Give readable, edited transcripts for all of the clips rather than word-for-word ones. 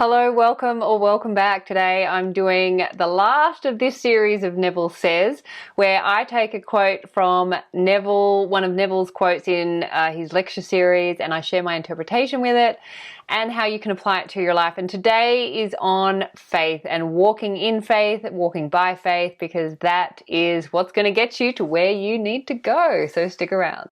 Hello, welcome or welcome back. Today I'm doing the last of this series of Neville Says, where I take a quote from Neville, one of Neville's quotes in his lecture series, and I share my interpretation with it and how you can apply it to your life. And today is on faith and walking in faith, walking by faith, because that is what's going to get you to where you need to go. So stick around.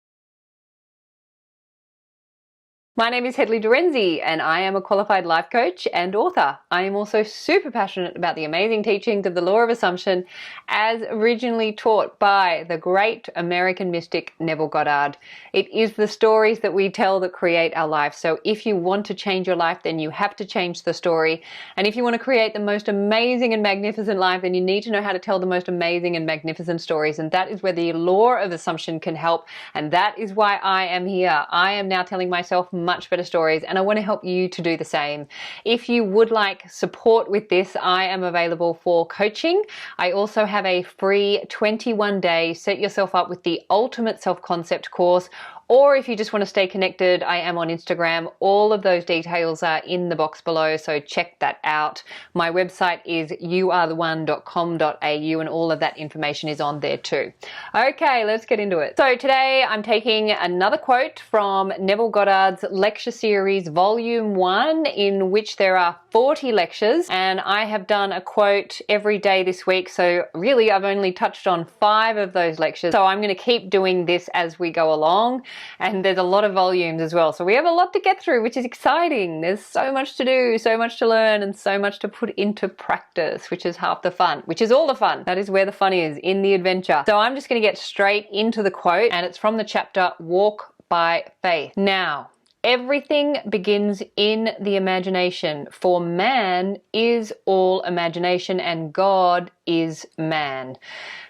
My name is Hedley Derenzie and I am a qualified life coach and author. I am also super passionate about the amazing teachings of the law of assumption as originally taught by the great American mystic Neville Goddard. It is the stories that we tell that create our life. So if you want to change your life, then you have to change the story. And if you want to create the most amazing and magnificent life, then you need to know how to tell the most amazing and magnificent stories. And that is where the law of assumption can help. And that is why I am here. I am now telling myself much better stories, and I want to help you to do the same. If you would like support with this, I am available for coaching. I also have a free 21-day set yourself up with the ultimate self-concept course. Or if you just want to stay connected, I am on Instagram. All of those details are in the box below, so check that out. My website is youaretheone.com.au and all of that information is on there too. Okay, let's get into it. So today I'm taking another quote from Neville Goddard's lecture series, volume 1, in which there are 40 lectures, and I have done a quote every day this week. So really I've only touched on 5 of those lectures. So I'm going to keep doing this as we go along. And there's a lot of volumes as well. So we have a lot to get through, which is exciting. There's so much to do, so much to learn, and so much to put into practice, which is half the fun, which is all the fun. That is where the fun is, in the adventure. So I'm just going to get straight into the quote, and it's from the chapter Walk by Faith. Now, everything begins in the imagination, for man is all imagination and God is man.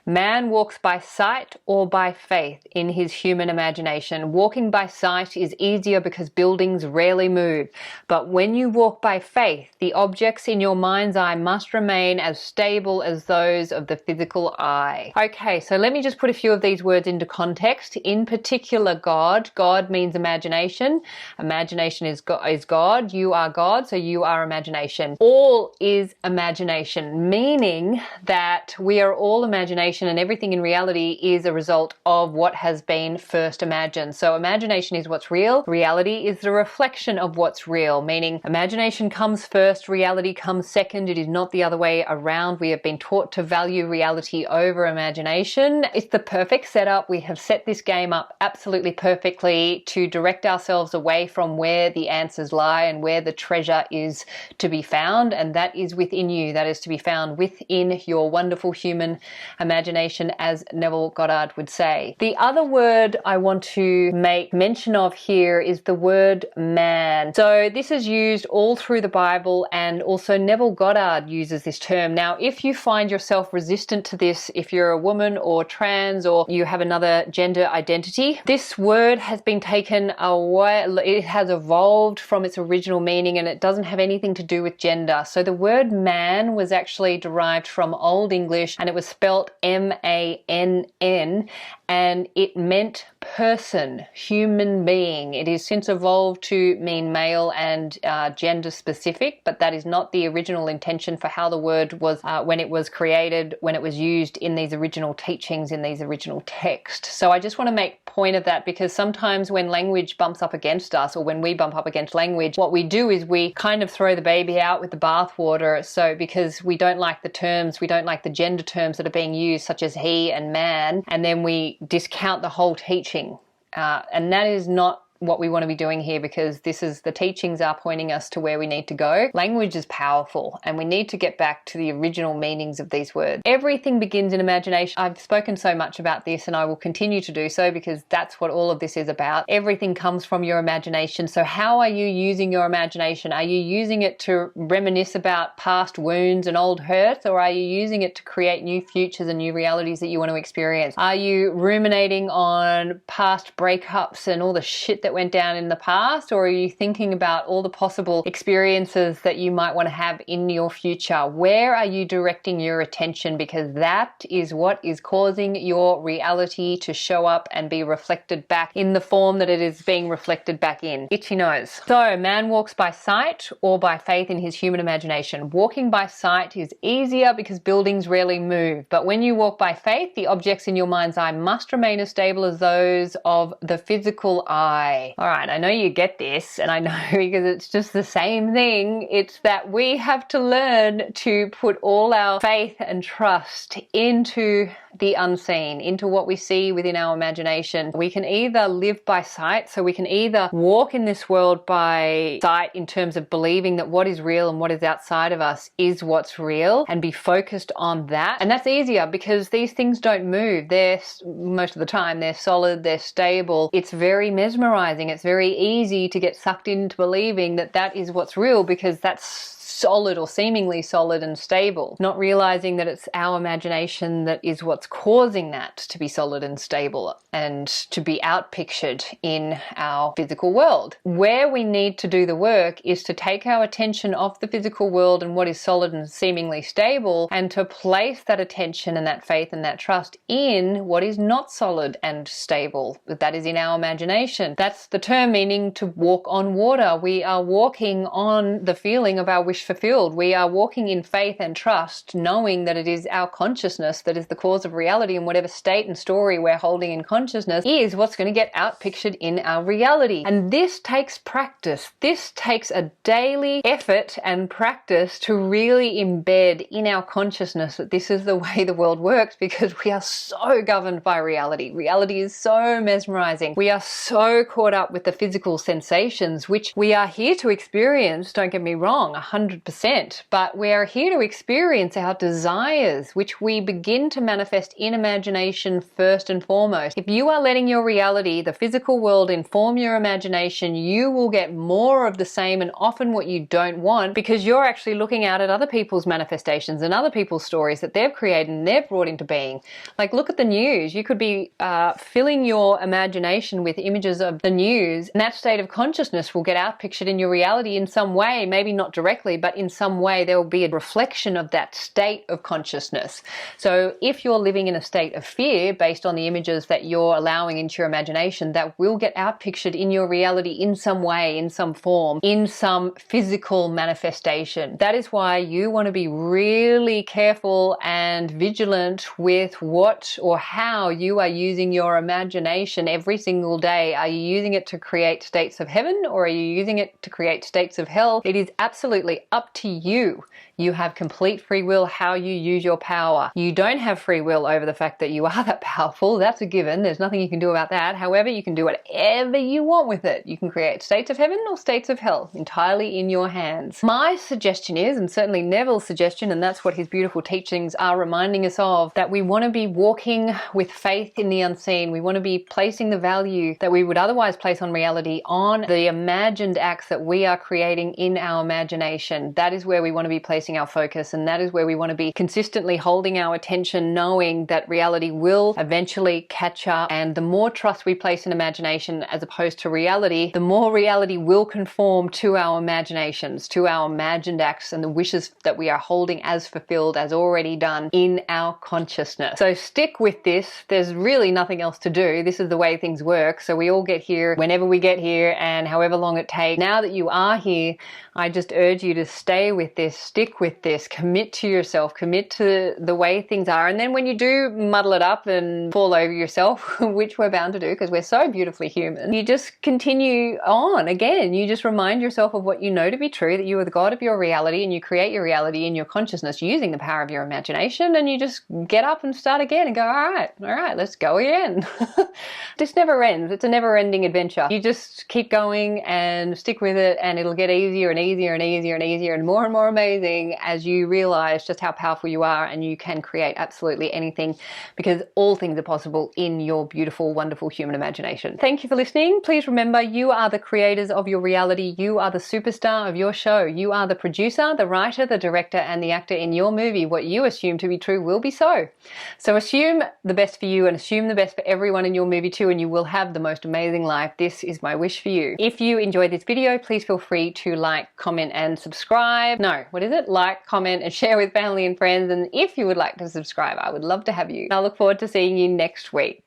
Man walks by sight or by faith in his human imagination. Walking by sight is easier because buildings rarely move. But when you walk by faith, the objects in your mind's eye must remain as stable as those of the physical eye. Okay, so let me just put a few of these words into context. In particular, God. God means imagination. Imagination is God. You are God, so you are imagination. All is imagination, meaning that we are all imagination, and everything in reality is a result of what has been first imagined. So imagination is what's real. Reality is the reflection of what's real, meaning imagination comes first, reality comes second. It is not the other way around. We have been taught to value reality over imagination. It's the perfect setup. We have set this game up absolutely perfectly to direct ourselves away from where the answers lie and where the treasure is to be found, and that is within you. That is to be found within your wonderful human imagination, as Neville Goddard would say. The other word I want to make mention of here is the word man. So this is used all through the Bible, and also Neville Goddard uses this term. Now, if you find yourself resistant to this, if you're a woman or trans or you have another gender identity, this word has been taken away. It has evolved from its original meaning, and it doesn't have anything to do with gender. So the word man was actually derived from Old English, and it was spelt M-A-N-N, and it meant person, human being. It has since evolved to mean male and gender specific, but that is not the original intention for how the word was when it was created, when it was used in these original teachings, in these original texts. So I just want to make point of that, because sometimes when language bumps up against us, or when we bump up against language, what we do is we kind of throw the baby out with the bathwater. So because we don't like the terms, we don't like the gender terms that are being used, such as he and man, and then we discount the whole teaching. And that is not what we want to be doing here, because the teachings are pointing us to where we need to go. Language is powerful, and we need to get back to the original meanings of these words. Everything begins in imagination. I've spoken so much about this, and I will continue to do so, because that's what all of this is about. Everything comes from your imagination. So how are you using your imagination? Are you using it to reminisce about past wounds and old hurts, or are you using it to create new futures and new realities that you want to experience? Are you ruminating on past breakups and all the shit that that went down in the past, or are you thinking about all the possible experiences that you might want to have in your future? Where are you directing your attention? Because that is what is causing your reality to show up and be reflected back in the form that it is being reflected back in. Itchy nose. So, man walks by sight or by faith in his human imagination. Walking by sight is easier because buildings rarely move, but when you walk by faith, the objects in your mind's eye must remain as stable as those of the physical eye. All right, I know you get this, and I know because it's just the same thing. It's that we have to learn to put all our faith and trust into the unseen, into what we see within our imagination. We can either live by sight, so we can either walk in this world by sight in terms of believing that what is real and what is outside of us is what's real, and be focused on that. And that's easier because these things don't move. They're, most of the time, they're solid, they're stable. It's very mesmerizing. It's very easy to get sucked into believing that that is what's real because that's solid or seemingly solid and stable, not realizing that it's our imagination that is what's causing that to be solid and stable and to be outpictured in our physical world. Where we need to do the work is to take our attention off the physical world and what is solid and seemingly stable, and to place that attention and that faith and that trust in what is not solid and stable. That is in our imagination. That's the term meaning to walk on water. We are walking on the feeling of our wish fulfilled. We are walking in faith and trust, knowing that it is our consciousness that is the cause of reality, and whatever state and story we're holding in consciousness is what's going to get outpictured in our reality. And this takes practice. This takes a daily effort and practice to really embed in our consciousness that this is the way the world works, because we are so governed by reality. Reality is so mesmerizing. We are so caught up with the physical sensations, which we are here to experience, don't get me wrong, 100%, but we are here to experience our desires, which we begin to manifest in imagination first and foremost. If you are letting your reality, the physical world, inform your imagination, you will get more of the same, and often what you don't want, because you're actually looking out at other people's manifestations and other people's stories that they've created and they've brought into being. Like, look at the news. You could be filling your imagination with images of the news, and that state of consciousness will get outpictured in your reality in some way, maybe not directly, but in some way there will be a reflection of that state of consciousness. So if you're living in a state of fear based on the images that you're allowing into your imagination, that will get outpictured in your reality in some way, in some form, in some physical manifestation. That is why you want to be really careful and vigilant with what or how you are using your imagination every single day. Are you using it to create states of heaven, or are you using it to create states of hell? It is absolutely up to you. You have complete free will how you use your power. You don't have free will over the fact that you are that powerful. That's a given. There's nothing you can do about that. However, you can do whatever you want with it. You can create states of heaven or states of hell, entirely in your hands. My suggestion is, and certainly Neville's suggestion, and that's what his beautiful teachings are reminding us of, that we want to be walking with faith in the unseen. We want to be placing the value that we would otherwise place on reality on the imagined acts that we are creating in our imagination. That is where we want to be placing our focus, and that is where we want to be consistently holding our attention, knowing that reality will eventually catch up. And the more trust we place in imagination as opposed to reality, the more reality will conform to our imaginations, to our imagined acts and the wishes that we are holding as fulfilled, as already done in our consciousness. So stick with this. There's really nothing else to do. This is the way things work. So we all get here whenever we get here, and however long it takes. Now that you are here, I just urge you to stay with this, stick with this, commit to yourself, commit to the way things are. And then when you do muddle it up and fall over yourself, which we're bound to do because we're so beautifully human, you just continue on. Again, you just remind yourself of what you know to be true, that you are the God of your reality, and you create your reality in your consciousness using the power of your imagination, and you just get up and start again and go, all right, let's go again. This never ends. It's a never-ending adventure. You just keep going and stick with it, and it'll get easier and easier and easier and easier easier and more amazing as you realize just how powerful you are, and you can create absolutely anything, because all things are possible in your beautiful, wonderful human imagination. Thank you for listening. Please remember, you are the creators of your reality. You are the superstar of your show. You are the producer, the writer, the director, and the actor in your movie. What you assume to be true will be so. So assume the best for you and assume the best for everyone in your movie too, and you will have the most amazing life. This is my wish for you. If you enjoyed this video, please feel free to like, comment, and subscribe. No, what is it? Like, comment, and share with family and friends. And if you would like to subscribe, I would love to have you. I look forward to seeing you next week.